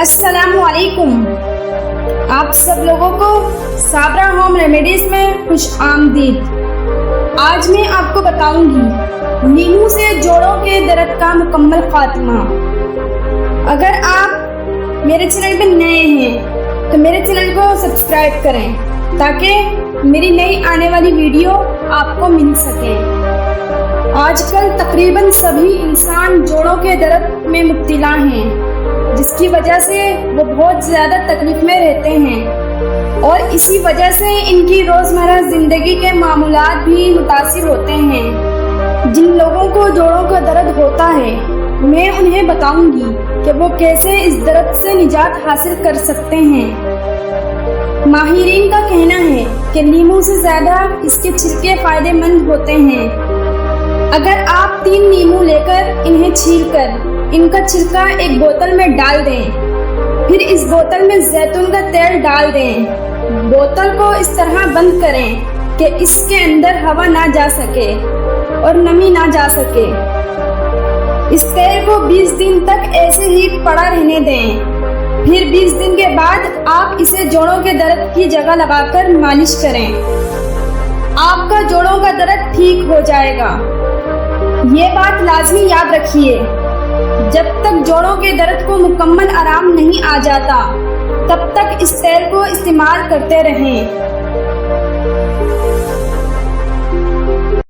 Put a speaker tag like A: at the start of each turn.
A: अस्सलाम वालेकुम। आप सब लोगों को साबरा होम रेमेडीज में खुश आमदीद। आज मैं आपको बताऊंगी नींबू से जोड़ों के दर्द का मुकम्मल खात्मा। अगर आप मेरे चैनल पे नए हैं तो मेरे चैनल को सब्सक्राइब करें ताकि मेरी नई आने वाली वीडियो आपको मिल सके। आजकल तकरीबन सभी इंसान जोड़ों के दर्द में मुब्तला हैं, जिसकी वजह से वो बहुत ज़्यादा तकलीफ में रहते हैं और इसी वजह से इनकी रोज़मर्रा ज़िंदगी के मामूलात भी मुतासिर होते हैं। जिन लोगों को जोड़ों का दर्द होता है मैं उन्हें बताऊंगी कि वो कैसे इस दर्द से निजात हासिल कर सकते हैं। माहिरीन का कहना है कि नींबू से ज़्यादा इसके छिलके फ़ायदेमंद होते हैं। अगर आप 3 नींबू लेकर इन्हें छीलकर इनका छिलका एक बोतल में डाल दें, फिर इस बोतल में जैतून का तेल डाल दें। बोतल को इस तरह बंद करें कि इसके अंदर हवा ना जा सके और नमी ना जा सके। इस तेल को 20 दिन तक ऐसे ही पड़ा रहने दें। फिर 20 दिन के बाद आप इसे जोड़ों के दर्द की जगह लगाकर मालिश करें। आपका जोड़ों का दर्द ठीक हो जाएगा। ये बात लाजमी याद रखिए, जब तक जोड़ों के दर्द को मुकम्मल आराम नहीं आ जाता तब तक इस तेल को इस्तेमाल करते रहें।